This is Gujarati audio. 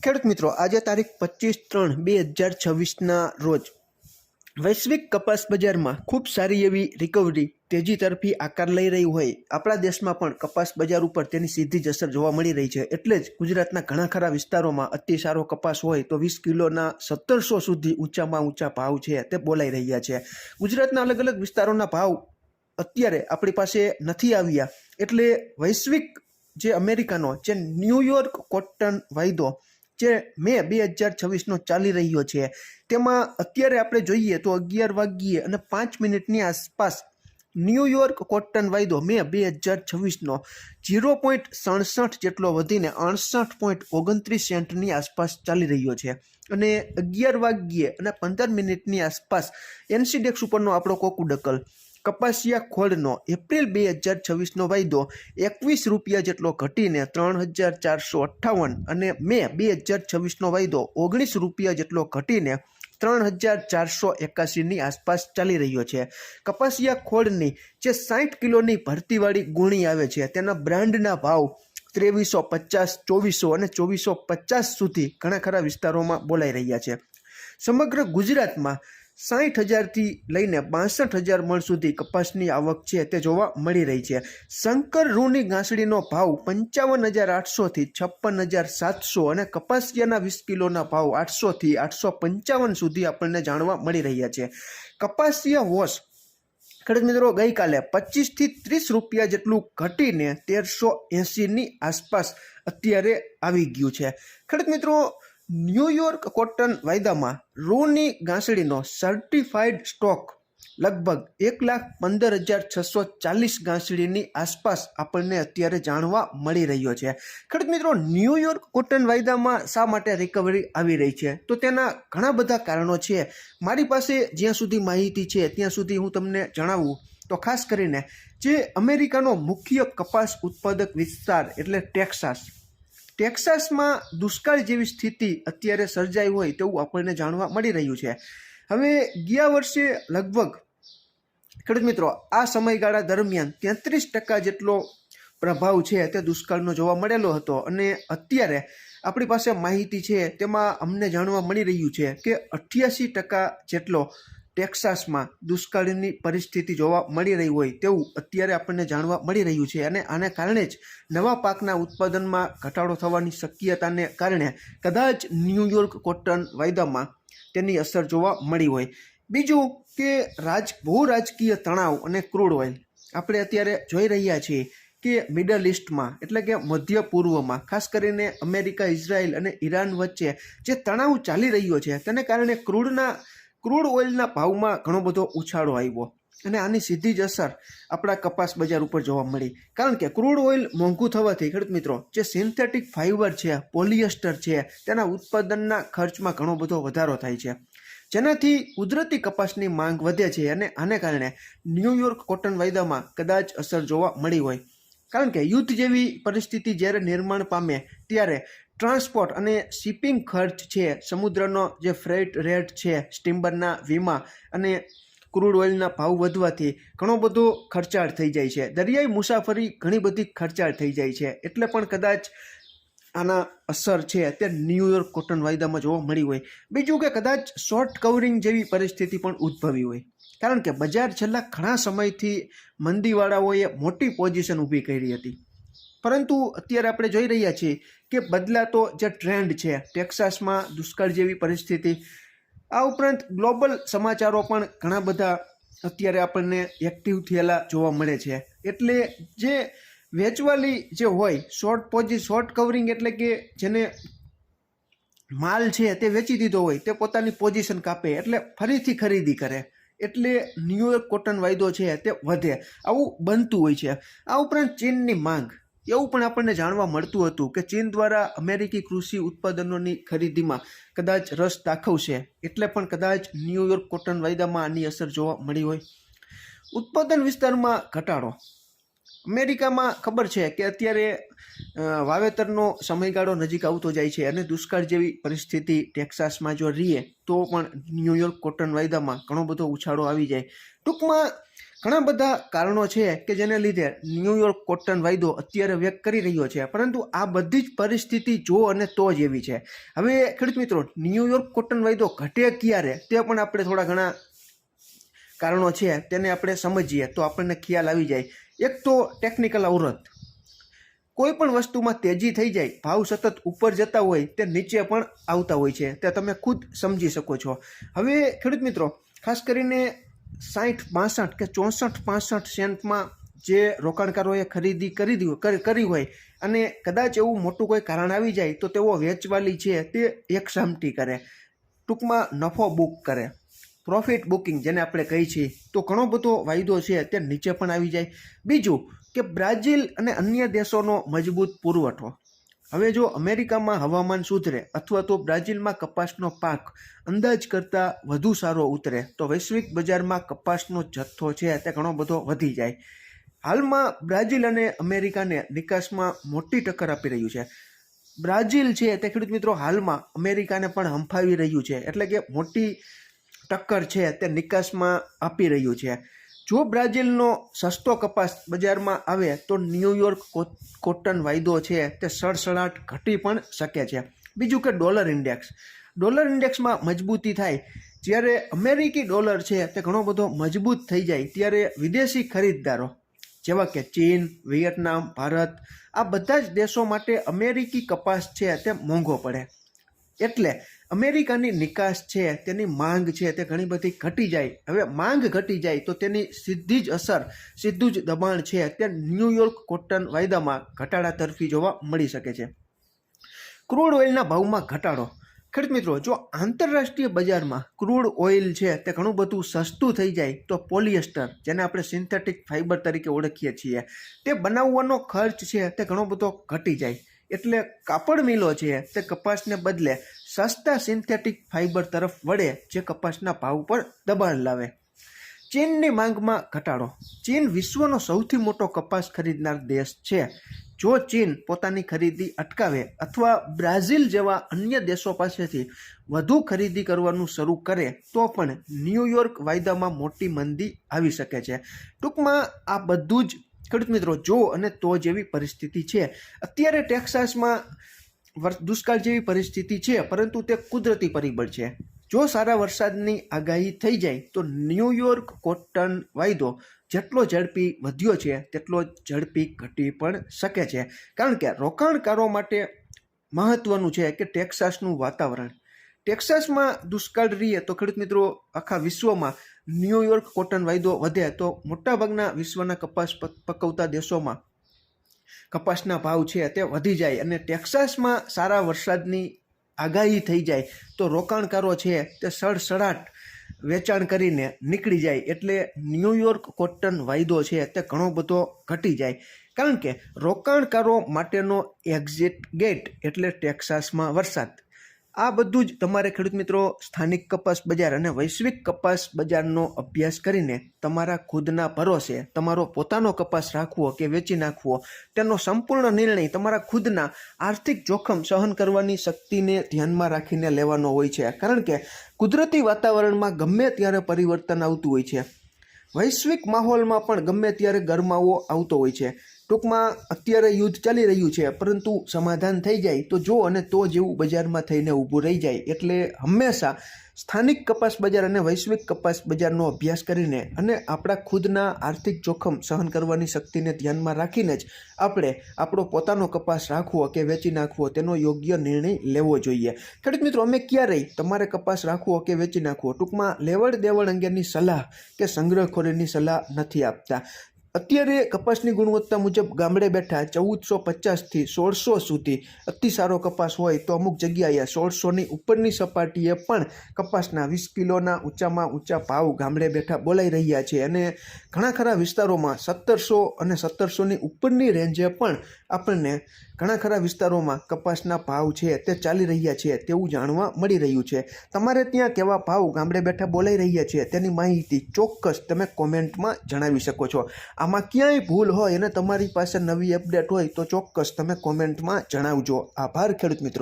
ખેડૂત મિત્રો, આજે તારીખ 25/3/2026ના રોજ વૈશ્વિક કપાસ બજારમાં ખૂબ સારી એવી રિકવરી તેજી તરફી આકાર લઈ રહી હોય આપણા દેશમાં પણ કપાસ બજાર ઉપર તેની સીધી જ અસર જોવા મળી રહી છે। એટલે જ ગુજરાતના ઘણા ખરા વિસ્તારોમાં અતિ સારો કપાસ હોય તો 20 કિલોના 1700 સુધી ઊંચામાં ઊંચા ભાવ છે તે બોલાઈ રહ્યા છે। ગુજરાતના અલગ અલગ વિસ્તારોના ભાવ અત્યારે આપણી પાસે નથી આવ્યા, એટલે વૈશ્વિક જે અમેરિકાનો જે ન્યૂયોર્ક કોટન વાયદો જે મે 2026નો ચાલી રહ્યો છે તેમાં અત્યારે આપણે જોઈએ તો 11:05 આસપાસ ન્યૂયોર્ક કોટન વાયદો મે 2026નો 0.67 જેટલો વધીને 68.29 સેન્ટની આસપાસ ચાલી રહ્યો છે અને 11:15 આસપાસ એનસીડેક્સ ઉપરનો આપણો કોકુડકલ કપાસિયા ખોળનો એપ્રિલ 2026નો વાયદો 21 રૂપિયા જેટલો ઘટીને 3458 અને મે 2026નો વાયદો 19 રૂપિયા જેટલો ઘટીને 3481ની આસપાસ ચાલી રહ્યો છે। કપાસિયા ખોળની જે 60 કિલોની ભરતીવાળી ગુણી આવે છે તેના બ્રાન્ડના ભાવ 2350, 2400 અને 2450 સુધી ઘણા ખરા વિસ્તારોમાં બોલાઈ રહ્યા છે। સમગ્ર ગુજરાતમાં 60,000થી લઈને 62,000 મણ સુધી કપાસની આવક છે તે જોવા મળી રહી છે। શંકર રૂની ગાંસડીનો ભાવ 55,800થી 56,700 અને કપાસિયાના 20 કિલોના ભાવ 800થી 855 સુધી આપણને જાણવા મળી રહ્યા છે। કપાસિયા વોશ ખેડૂત મિત્રો ગઈકાલે 25થી 30 રૂપિયા જેટલું ઘટીને 1380ની આસપાસ અત્યારે આવી ગયું છે। ખેડૂત મિત્રો, ન્યૂયોર્ક કોટન વાયદામાં રૂની ગાંસડીનો સર્ટિફાઈડ સ્ટોક લગભગ 1,15,640 ગાંસડીની આસપાસ આપણને અત્યારે જાણવા મળી રહ્યો છે। ખેડૂત મિત્રો, ન્યૂયોર્ક કોટન વાયદામાં શા માટે રિકવરી આવી રહી છે તો તેના ઘણા બધા કારણો છે। મારી પાસે જ્યાં સુધી માહિતી છે ત્યાં સુધી હું તમને જણાવું તો ખાસ કરીને જે અમેરિકાનો મુખ્ય કપાસ ઉત્પાદક વિસ્તાર એટલે ટેક્સાસમાં દુષ્કાળ જેવી સ્થિતિ અત્યારે સર્જાઈ હોય તેવું આપણને જાણવા મળી રહ્યું છે। હવે ગયા વર્ષે લગભગ ખેડૂત મિત્રો આ સમયગાળા દરમિયાન 33% જેટલો પ્રભાવ છે તે દુષ્કાળનો જોવા મળેલો હતો અને અત્યારે આપણી પાસે માહિતી છે તેમાં અમને જાણવા મળી રહ્યું છે કે 88% જેટલો ટેક્સાસમાં દુષ્કાળની પરિસ્થિતિ જોવા મળી રહી હોય તેવું અત્યારે આપણને જાણવા મળી રહ્યું છે અને આને કારણે જ નવા પાકના ઉત્પાદનમાં ઘટાડો થવાની શક્યતાને કારણે કદાચ ન્યૂયોર્ક કોટન વાયદામાં તેની અસર જોવા મળી હોય। બીજું કે ભૂ રાજકીય તણાવ અને ક્રૂડ ઓઇલ આપણે અત્યારે જોઈ રહ્યા છીએ કે મિડલ ઇસ્ટમાં એટલે કે મધ્ય પૂર્વમાં ખાસ કરીને અમેરિકા, ઇઝરાયલ અને ઈરાન વચ્ચે જે તણાવ ચાલી રહ્યો છે તેને કારણે ક્રૂડ ઓઇલના ભાવમાં ઘણો બધો ઉછાળો આવ્યો અને આની સીધી જ અસર આપણા કપાસ બજાર ઉપર જોવા મળી। કારણ કે ક્રૂડ ઓઇલ મોંઘું થવાથી ખેડૂત મિત્રો જે સિન્થેટિક ફાઇબર છે, પોલિએસ્ટર છે તેના ઉત્પાદનના ખર્ચમાં ઘણો બધો વધારો થાય છે, જેનાથી કુદરતી કપાસની માંગ વધે છે અને આને કારણે ન્યૂયોર્ક કોટન વાયદામાં કદાચ અસર જોવા મળી હોય। કારણ કે યુદ્ધ જેવી પરિસ્થિતિ જ્યારે નિર્માણ પામે ત્યારે ટ્રાન્સપોર્ટ અને શિપિંગ ખર્ચ છે, સમુદ્રનો જે ફ્રેટ રેટ છે, સ્ટીમરના વીમા અને ક્રૂડ ઓઇલના ભાવ વધવાથી ઘણો બધો ખર્ચાળ થઈ જાય છે। દરિયાઈ મુસાફરી ઘણી બધી ખર્ચાળ થઈ જાય છે, એટલે પણ કદાચ આના અસર છે તે ન્યૂયોર્ક કોટન વાયદામાં જોવા મળી હોય। બીજું કે કદાચ શોર્ટ કવરિંગ જેવી પરિસ્થિતિ પણ ઉદ્ભવી હોય, કારણ કે બજાર છેલ્લા ઘણા સમયથી મંદીવાળાઓએ મોટી પોઝિશન ઊભી કરી હતી, પરંતુ અત્યારે આપણે જોઈ રહ્યા છીએ કે બદલાતો જે ટ્રેન્ડ છે, ટેક્સાસમાં દુષ્કાળ જેવી પરિસ્થિતિ, આ ઉપરાંત ગ્લોબલ સમાચારો પણ ઘણા બધા અત્યારે આપણને એક્ટિવ થયેલા જોવા મળે છે। એટલે જે વેચવાલી જે હોય શોર્ટ કવરિંગ એટલે કે જેને માલ છે તે વેચી દીધો હોય તે પોતાની પોઝિશન કાપે એટલે ફરીથી ખરીદી કરે, એટલે ન્યૂયોર્ક કોટન વાયદો છે તે વધે, આવું બનતું હોય છે। આ ઉપરાંત ચીનની માંગ એવું પણ આપણને જાણવા મળતું હતું કે ચીન દ્વારા અમેરિકી કૃષિ ઉત્પાદનોની ખરીદીમાં કદાચ રસ દાખવશે, એટલે પણ કદાચ ન્યૂયોર્ક કોટન વાયદામાં આની અસર જોવા મળી હોય। ઉત્પાદન વિસ્તારમાં ઘટાડો અમેરિકામાં ખબર છે કે અત્યારે વાવેતરનો સમયગાળો નજીક આવતો જાય છે અને દુષ્કાળ જેવી પરિસ્થિતિ ટેક્સાસમાં જો રહીએ તો પણ ન્યૂયોર્ક કોટન વાયદામાં ઘણો બધો ઉછાળો આવી જાય। ટૂંકમાં ઘણા બધા કારણો છે કે જેને લીધે ન્યૂયોર્ક કોટન વાયદો અત્યારે વ્યક્ત કરી રહ્યો છે, પરંતુ આ બધી જ પરિસ્થિતિ જો અને તો જ એવી છે. હવે ખેડૂત મિત્રો, ન્યૂયોર્ક કોટન વાયદો ઘટે ક્યારે તે પણ આપણે થોડા ઘણા કારણો છે તેને આપણે સમજીએ તો આપણને ખ્યાલ આવી જાય. એક તો ટેકનિકલ અવરોધ. કોઈ પણ વસ્તુમાં તેજી થઈ જાય, ભાવ સતત ઉપર જતા હોય તે નીચે પણ આવતા હોય છે, તે તમે ખુદ સમજી શકો છો. હવે ખેડૂત મિત્રો, ખાસ કરીને 60, 62 કે 64, 65 સેન્ટમાં જે રોકાણકારોએ ખરીદી કરી હોય અને કદાચ એવું મોટું કોઈ કારણ આવી જાય તો તેઓ વેચવાલી છે તે એકસામટી કરે, ટૂંકમાં નફો બુક કરે, પ્રોફિટ બુકિંગ જેને આપણે કહીએ છીએ, તો ઘણો બધો વાયદો છે તે નીચે પણ આવી જાય. બીજું કે બ્રાઝિલ અને અન્ય દેશોનો મજબૂત પુરવઠો. હવે જો અમેરિકામાં હવામાન સુધરે અથવા તો બ્રાઝિલમાં કપાસનો પાક અંદાજ કરતાં વધુ સારો ઉતરે તો વૈશ્વિક બજારમાં કપાસનો જથ્થો છે તે ઘણો બધો વધી જાય. હાલમાં બ્રાઝિલ અને અમેરિકાને નિકાસમાં મોટી ટક્કર આપી રહ્યું છે. બ્રાઝિલ છે તે ખેડૂત મિત્રો હાલમાં અમેરિકાને પણ હંફાવી રહ્યું છે, એટલે કે મોટી ટક્કર છે તે નિકાસમાં આપી રહ્યું છે. જો બ્રાઝિલનો સસ્તો કપાસ બજારમાં આવે તો ન્યૂયોર્ક કોટન વાયદો છે તે સડસડાટ ઘટી પણ શકે છે. બીજું કે ડોલર ઇન્ડેક્સ. ડોલર ઇન્ડેક્સમાં મજબૂતી થાય. જ્યારે અમેરિકી ડોલર છે તે ઘણો બધો મજબૂત થઈ જાય ત્યારે વિદેશી ખરીદદારો જેવા કે ચીન, વિયેટનામ, ભારત, આ બધા જ દેશો માટે અમેરિકી કપાસ છે તે મોંઘો પડે. એટલે અમેરિકાની નિકાસ છે તેની માંગ છે તે ઘણી બધી ઘટી જાય. હવે માંગ ઘટી જાય તો તેની સીધી જ અસર, સીધું જ દબાણ છે તે ન્યૂયોર્ક કોટન વાયદામાં ઘટાડા તરફી જોવા મળી શકે છે. ક્રૂડ ઓઇલના ભાવમાં ઘટાડો. ખેડૂત મિત્રો, જો આંતરરાષ્ટ્રીય બજારમાં ક્રૂડ ઓઇલ છે તે ઘણું બધું સસ્તું થઈ જાય તો પોલિએસ્ટર, જેને આપણે સિન્થેટિક ફાઇબર તરીકે ઓળખીએ છીએ, તે બનાવવાનો ખર્ચ છે તે ઘણો બધો ઘટી જાય. એટલે કાપડ મિલો છે તે કપાસને બદલે સસ્તા સિન્થેટિક ફાઇબર તરફ વળે, જે કપાસના ભાવ પર દબાણ લાવે. ચીનની માંગમાં ઘટાડો. ચીન વિશ્વનો સૌથી મોટો કપાસ ખરીદનાર દેશ છે. જો ચીન પોતાની ખરીદી અટકાવે અથવા બ્રાઝિલ જેવા અન્ય દેશો પાસેથી વધુ ખરીદી કરવાનું શરૂ કરે તો પણ ન્યૂયોર્ક વાયદામાં મોટી મંદી આવી શકે છે. ટૂંકમાં આ બધું જ ખેડૂત મિત્રો જો અને તો જેવી પરિસ્થિતિ છે. અત્યારે ટેક્સાસમાં દુષ્કાળ જેવી પરિસ્થિતિ છે, પરંતુ તે કુદરતી પરિબળ છે. જો સારા વરસાદની આગાહી થઈ જાય તો ન્યૂયોર્ક કોટન વાયદો જેટલો ઝડપી વધ્યો છે તેટલો ઝડપી ઘટી પણ શકે છે. કારણ કે રોકાણકારો માટે મહત્વનું છે કે ટેક્સાસનું વાતાવરણ. ટેક્સાસમાં દુષ્કાળ રહીએ તો ખેડૂત મિત્રો આખા વિશ્વમાં ન્યૂયોર્ક કોટન વાયદો વધે તો મોટાભાગના વિશ્વના કપાસ પકવતા દેશોમાં કપાસના ભાવ છે તે વધી જાય અને ટેક્સાસમાં સારા વરસાદની આગાહી થઈ જાય તો રોકાણકારો છે તે સડસડાટ વેચાણ કરીને નીકળી જાય. એટલે ન્યૂયોર્ક કોટન વાયદો છે તે ઘણો બધો ઘટી જાય. કારણ કે રોકાણકારો માટેનો એક્ઝિટ ગેટ એટલે ટેક્સાસમાં વરસાદ. આ બધું જ તમારે ખેડૂત મિત્રો સ્થાનિક કપાસ બજાર અને વૈશ્વિક કપાસ બજારનો અભ્યાસ કરીને તમારા ખુદના ભરોસે તમારો પોતાનો કપાસ રાખવો કે વેચી નાખવો તેનો સંપૂર્ણ નિર્ણય તમારા ખુદના આર્થિક જોખમ સહન કરવાની શક્તિને ધ્યાનમાં રાખીને લેવાનો હોય છે. કારણ કે કુદરતી વાતાવરણમાં ગમે ત્યારે પરિવર્તન આવતું હોય છે. વૈશ્વિક માહોલમાં પણ ગમે ત્યારે ગરમાવો આવતો હોય છે. ટૂંકમાં અત્યારે યુદ્ધ ચાલી રહ્યું છે, પરંતુ સમાધાન થઈ જાય તો જો અને તો જેવું બજારમાં થઈને ઊભું રહી જાય. એટલે હંમેશા સ્થાનિક કપાસ બજાર અને વૈશ્વિક કપાસ બજારનો અભ્યાસ કરીને અને આપણા ખુદના આર્થિક જોખમ સહન કરવાની શક્તિને ધ્યાનમાં રાખીને જ આપણે આપણો પોતાનો કપાસ રાખવો કે વેચી નાખવો તેનો યોગ્ય નિર્ણય લેવો જોઈએ. ખેડૂત મિત્રો, અમે ક્યારેય તમારે કપાસ રાખવો કે વેચી નાખવો ટૂંકમાં લેવડ દેવડ અંગેની સલાહ કે સંગ્રહખોરીની સલાહ નથી આપતા. અત્યારે કપાસની ગુણવત્તા મુજબ ગામડે બેઠા 1450થી 1600 સુધી અતિ સારો કપાસ હોય તો અમુક જગ્યાએ 1600ની ઉપરની સપાટીએ પણ કપાસના 20 કિલોના ઊંચામાં ઊંચા ભાવ ગામડે બેઠા બોલાઈ રહ્યા છે. અને ઘણા ખરા વિસ્તારોમાં 1700 અને 1700ની ઉપરની રેન્જે પણ આપણને ઘણા ખરા વિસ્તારોમાં કપાસના ભાવ છે તે ચાલી રહ્યા છે તેવું જાણવા મળી રહ્યું છે. તમારે ત્યાં કેવા ભાવ ગામડે બેઠા બોલાઈ રહ્યા છે તેની માહિતી ચોક્કસ તમે કોમેન્ટમાં જણાવી શકો છો. આમાં ક્યાંય ભૂલ હોય અને તમારી પાસે નવી અપડેટ હોય તો ચોક્કસ તમે કોમેન્ટમાં જણાવજો. આભાર ખેડૂત મિત્રો.